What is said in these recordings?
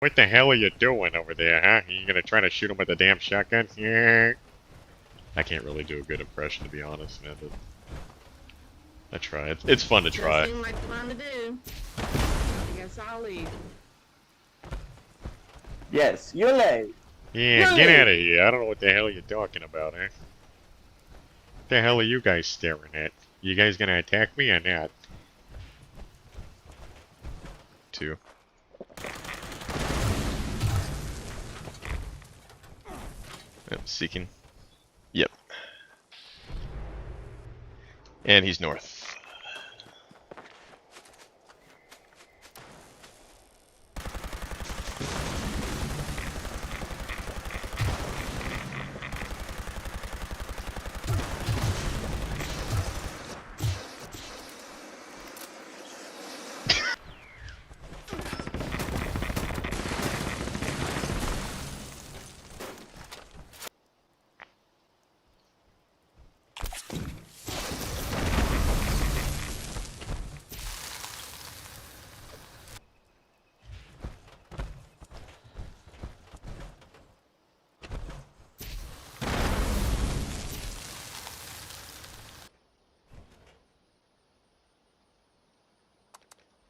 What the hell are you doing over there, huh? You gonna try to shoot him with a damn shotgun? Yeah. I can't really do a good impression, to be honest, man, but I try. It's fun to try. Seems like fun to do. I guess I'll leave. Yes, you're late. Yeah, get out of here. I don't know what the hell you're talking about, eh? What the hell are you guys staring at? You guys gonna attack me or not? Two. Yep, seeking. Yep. And he's north.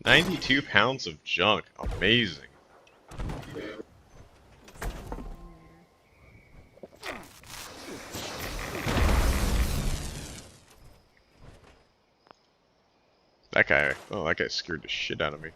$92 pounds of junk. Amazing. That guy, oh, that guy scared the shit out of me.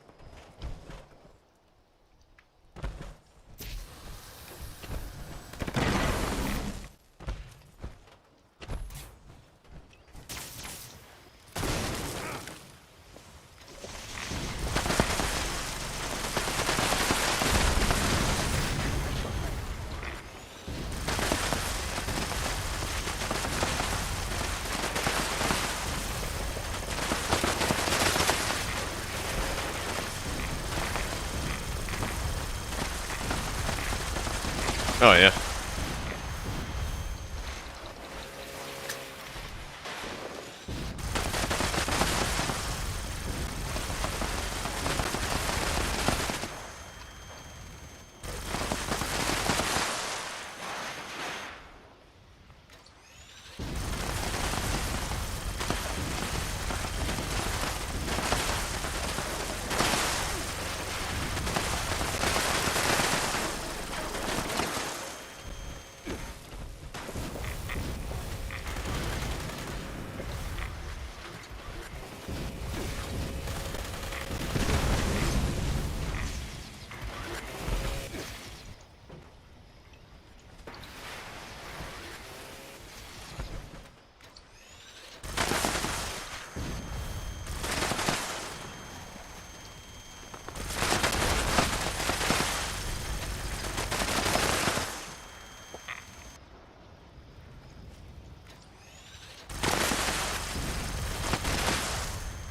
Oh, yeah.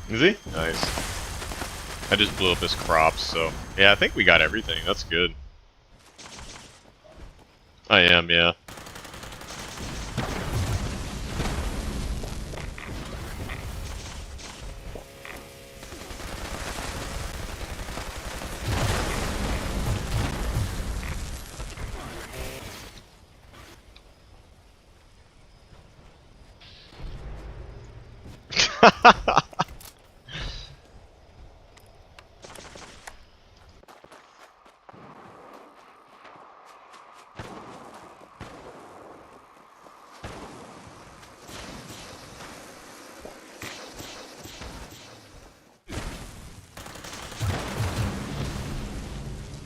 Is he? Nice. I just blew up his crops, so... Yeah, I think we got everything. That's good. I am, yeah.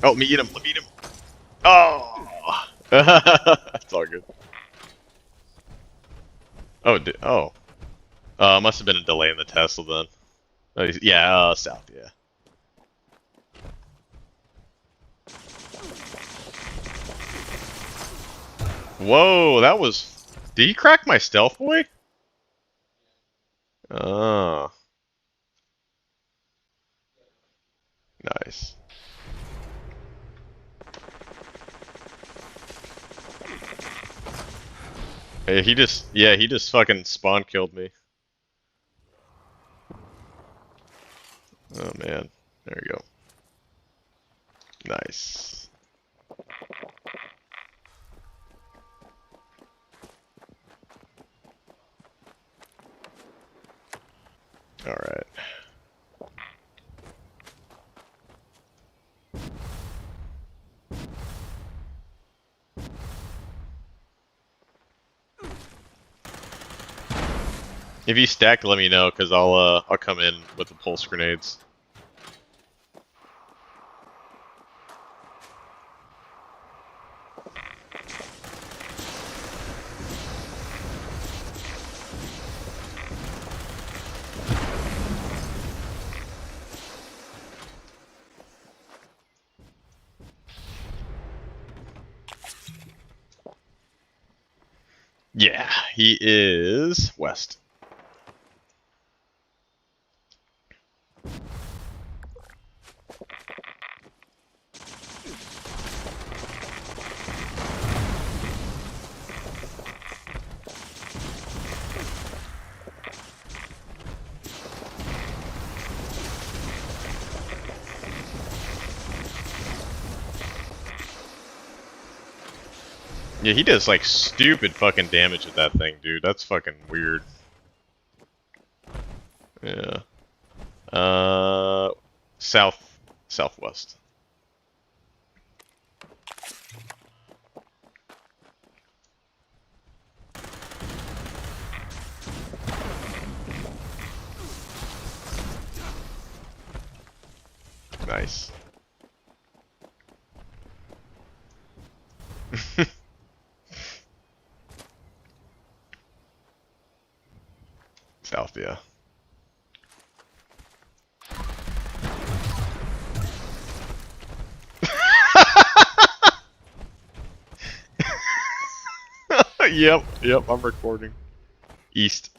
Oh, let me eat him. Let me eat him. Oh! That's all good. Oh, oh. Must have been a delay in the Tesla then. Yeah, south, yeah. Whoa, that was... Did he crack my stealth boy? Oh. Nice. Hey, he just fucking spawn killed me. Oh man, there we go. Nice. All right. If you stack, let me know, cause I'll come in with the pulse grenades. Yeah, he is west. Yeah, he does like stupid fucking damage with that thing, dude. That's fucking weird. Yeah. Southwest. Nice. South, yeah. Yep, I'm recording. East.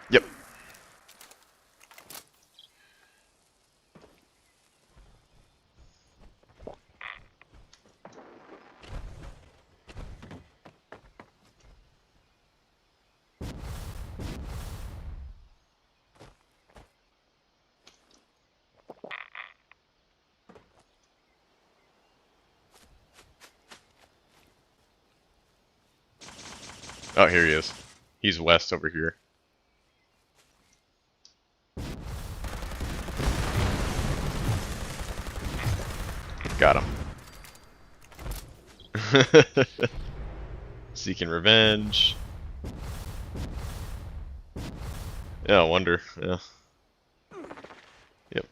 Yep. Oh, here he is. He's west over here. Got him. Seeking revenge. Yeah, I wonder. Yeah. Yep.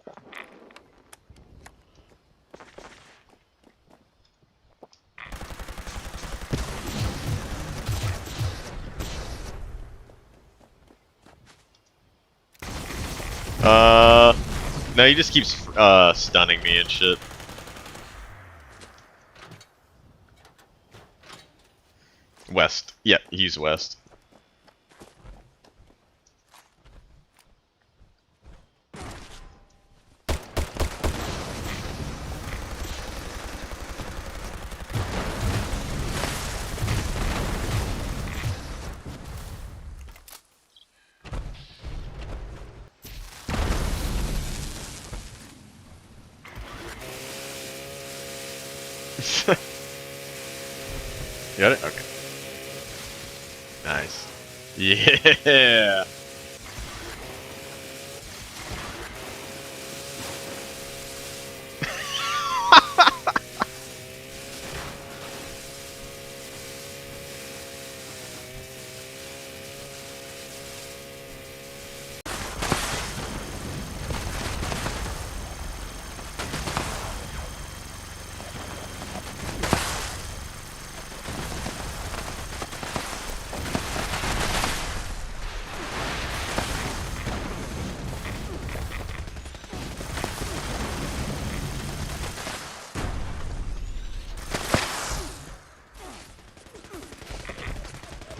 No, he just keeps stunning me and shit. West. Yeah, he's west. Got it? Okay. Nice. Yeah.